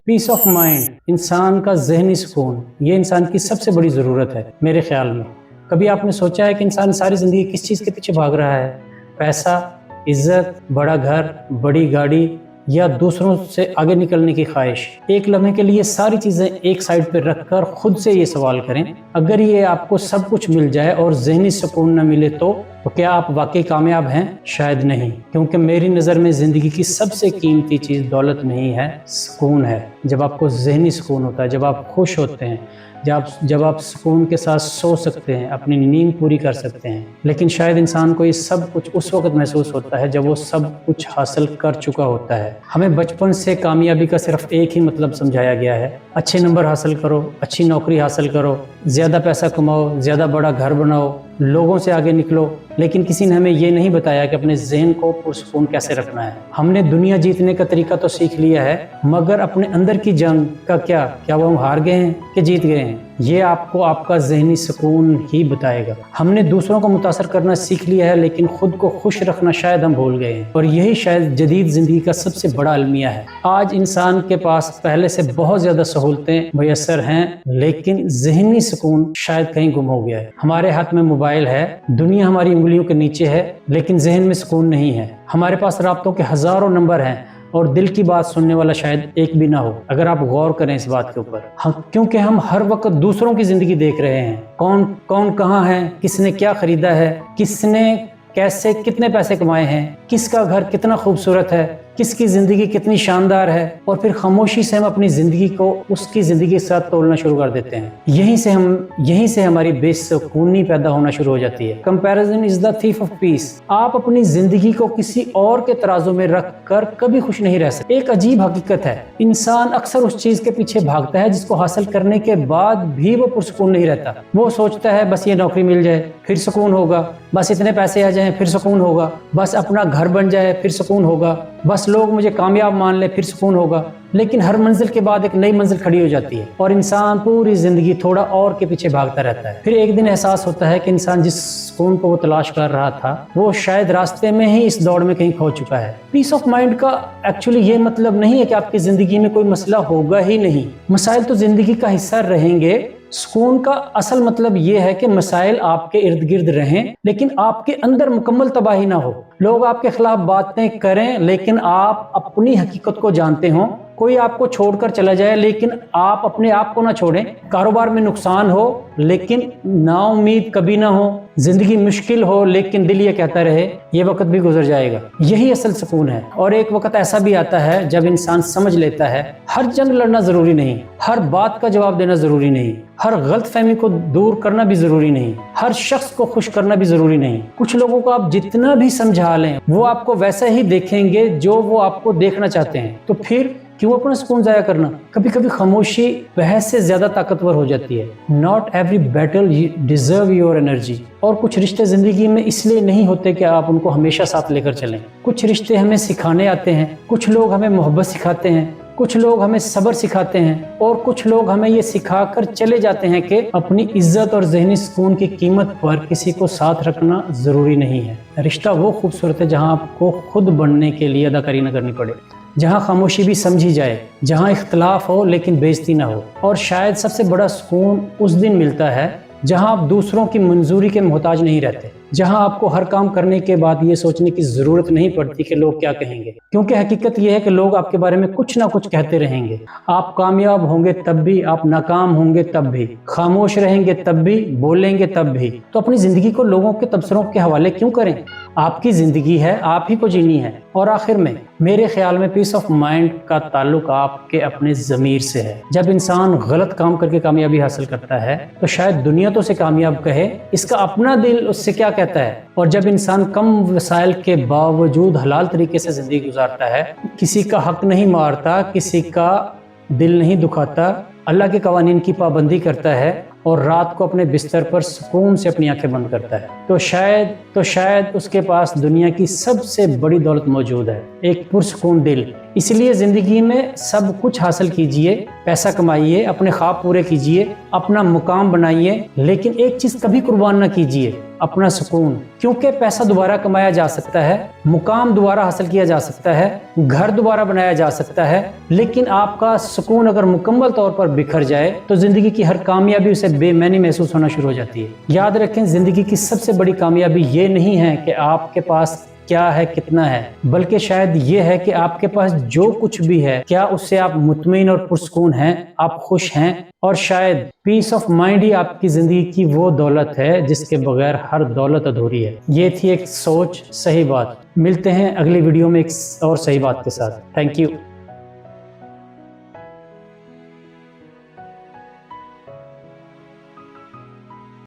Piece of mind, इंसान का जहनी सुकून, ये इंसान की सबसे बड़ी ज़रूरत है मेरे ख्याल में। कभी आपने सोचा है कि इंसान सारी ज़िंदगी किस चीज़ के पीछे भाग रहा है? पैसा, इज्जत, बड़ा घर, बड़ी गाड़ी, या दूसरों से आगे निकलने की ख्वाहिश? एक लम्हे के लिए सारी चीज़ें एक साइड पर रखकर खुद से ये सवाल करें, अगर ये आपको सब कुछ मिल जाए और जहनी सुकून न मिले तो क्या आप वाकई कामयाब हैं? शायद नहीं, क्योंकि मेरी नज़र में ज़िंदगी की सबसे कीमती चीज़ दौलत नहीं है, सुकून है। जब आपको जहनी सुकून होता है, जब आप खुश होते हैं, जब आप सुकून के साथ सो सकते हैं, अपनी नींद पूरी कर सकते हैं। लेकिन शायद इंसान को ये सब कुछ उस वक्त महसूस होता है जब वो सब कुछ हासिल कर चुका होता है। हमें बचपन से कामयाबी का सिर्फ एक ही मतलब समझाया गया है, अच्छे नंबर हासिल करो, अच्छी नौकरी हासिल करो, ज़्यादा पैसा कमाओ, ज़्यादा बड़ा घर बनाओ, लोगों से आगे निकलो। लेकिन किसी ने हमें ये नहीं बताया कि अपने जहन को पुरसुकून कैसे रखना है। हमने दुनिया जीतने का तरीका तो सीख लिया है, मगर अपने अंदर की जंग का क्या वो हम हार गए हैं कि जीत गए हैं? ये आपको आपका जहनी सुकून ही बताएगा। हमने दूसरों को मुतासर करना सीख लिया है, लेकिन खुद को खुश रखना शायद हम भूल गए हैं, और यही शायद जदीद ज़िंदगी का सबसे बड़ा अलमिया है। आज इंसान के पास पहले से बहुत ज़्यादा सहूलतें मैसर हैं, लेकिन जहनी सुकून शायद कहीं गुम हो गया है। हमारे हाथ में मोबाइल है, दुनिया हमारी उंगलियों के नीचे है, लेकिन जहन में सुकून नहीं है। हमारे पास राब्तों के हज़ारों नंबर हैं और दिल की बात सुनने वाला शायद एक भी ना हो, अगर आप गौर करें इस बात के ऊपर। क्योंकि हम हर वक्त दूसरों की ज़िंदगी देख रहे हैं, कौन कहाँ है, किसने क्या ख़रीदा है, किसने कैसे कितने पैसे कमाए हैं, किसका घर कितना खूबसूरत है, किसकी ज़िंदगी कितनी शानदार है, और फिर खामोशी से हम अपनी ज़िंदगी को उसकी ज़िंदगी के साथ तोलना शुरू कर देते हैं। यहीं से हमारी बेसुकूनी पैदा होना शुरू हो जाती है। Comparison is the thief of peace. आप अपनी ज़िंदगी को किसी और के तराजू में रख कर कभी खुश नहीं रह सकते। एक अजीब हकीकत है, इंसान अक्सर उस चीज़ के पीछे भागता है जिसको हासिल करने के बाद भी वो पुरसुकून नहीं रहता। वो सोचता है बस ये नौकरी मिल जाए फिर सुकून होगा, बस इतने पैसे आ जाएं फिर सुकून होगा, बस अपना घर बन जाए फिर सुकून होगा, बस लोग मुझे कामयाब मान ले फिर सुकून होगा। लेकिन हर मंजिल के बाद एक नई मंजिल खड़ी हो जाती है और इंसान पूरी जिंदगी थोड़ा और के पीछे भागता रहता है। फिर एक दिन एहसास होता है कि इंसान जिस सुकून को वो तलाश कर रहा था वो शायद रास्ते में ही इस दौड़ में कहीं खो चुका है। पीस ऑफ माइंड का एक्चुअली ये मतलब नहीं है कि आपकी जिंदगी में कोई मसला होगा ही नहीं। मसाइल तो जिंदगी का हिस्सा रहेंगे। सुकून का असल मतलब ये है कि मसाइल आपके इर्द गिर्द रहें, लेकिन आपके अंदर मुकम्मल तबाही ना हो। लोग आपके खिलाफ बातें करें, लेकिन आप अपनी हकीकत को जानते हो। कोई आपको छोड़कर चला जाए, लेकिन आप अपने आप को ना छोड़ें। कारोबार में नुकसान हो, लेकिन नाउम्मीद कभी ना हो। जिंदगी मुश्किल हो, लेकिन दिल ये कहता रहे ये वक्त भी गुजर जाएगा। यही असल सुकून है। और एक वक्त ऐसा भी आता है जब इंसान समझ लेता है हर जंग लड़ना जरूरी नहीं, हर बात का जवाब देना जरूरी नहीं, हर गलत फहमी को दूर करना भी जरूरी नहीं, हर शख्स को खुश करना भी जरूरी नहीं। कुछ लोगों को आप जितना भी समझा लें वो आपको वैसा ही देखेंगे जो वो आपको देखना चाहते हैं। तो फिर क्यों अपना सुकून जाया करना? कभी कभी खामोशी बहस से ज्यादा ताकतवर हो जाती है। Not every battle deserve your energy. और कुछ रिश्ते जिंदगी में इसलिए नहीं होते कि आप उनको हमेशा साथ लेकर चलें। कुछ रिश्ते हमें सिखाने आते हैं, कुछ लोग हमें मोहब्बत सिखाते हैं, कुछ लोग हमें सब्र सिखाते हैं, और कुछ लोग हमें ये सिखाकर चले जाते हैं कि अपनी इज्जत और जहनी सुकून की कीमत पर किसी को साथ रखना जरूरी नहीं है। रिश्ता वो खूबसूरत है जहां आपको खुद बनने के लिए अदाकारी न करनी पड़े, जहां खामोशी भी समझी जाए, जहां इख्तलाफ हो लेकिन बेइज्जती ना हो। और शायद सबसे बड़ा सुकून उस दिन मिलता है जहां आप दूसरों की मंजूरी के मोहताज नहीं रहते, जहां आपको हर काम करने के बाद ये सोचने की जरूरत नहीं पड़ती कि लोग क्या कहेंगे, क्योंकि हकीकत ये है कि लोग आपके बारे में कुछ ना कुछ कहते रहेंगे। आप कामयाब होंगे तब भी, आप नाकाम होंगे तब भी, खामोश रहेंगे तब भी, बोलेंगे तब भी। तो अपनी जिंदगी को लोगों के तबसरों के हवाले क्यों करें? आपकी जिंदगी है, आप ही को जीनी है। और आखिर में मेरे ख्याल में पीस ऑफ माइंड का ताल्लुक आपके अपने ज़मीर से है। जब इंसान गलत काम करके कामयाबी हासिल करता है तो शायद दुनिया तो उसे कामयाब कहे, इसका अपना दिल उससे क्या कहता है? और जब इंसान कम वसाइल के बावजूद हलाल तरीके से जिंदगी गुजारता है, किसी का हक नहीं मारता, किसी का दिल नहीं दुखाता, अल्लाह के कवानीन की पाबंदी करता है और रात को अपने बिस्तर पर सुकून से अपनी आंखें बंद करता है, तो शायद उसके पास दुनिया की सबसे बड़ी दौलत मौजूद है, एक पुरसुकून दिल। इसलिए ज़िंदगी में सब कुछ हासिल कीजिए, पैसा कमाइए, अपने ख्वाब पूरे कीजिए, अपना मुकाम बनाइए, लेकिन एक चीज़ कभी कुर्बान ना कीजिए, अपना सुकून, क्योंकि पैसा दोबारा कमाया जा सकता है, मुकाम दोबारा हासिल किया जा सकता है, घर दोबारा बनाया जा सकता है, लेकिन आपका सुकून अगर मुकम्मल तौर पर बिखर जाए तो जिंदगी की हर कामयाबी उसे बेमैनी महसूस होना शुरू हो जाती है। याद रखें, जिंदगी की सबसे बड़ी कामयाबी ये नहीं है कि आपके पास क्या है, कितना है, बल्कि शायद ये है कि आपके पास जो कुछ भी है, क्या उससे आप मुतमईन और पुरसुकून हैं, आप खुश हैं। और शायद पीस ऑफ माइंड ही आपकी जिंदगी की वो दौलत है जिसके बगैर हर दौलत अधूरी है। ये थी एक सोच, सही बात। मिलते हैं अगली वीडियो में एक और सही बात के साथ। Thank you.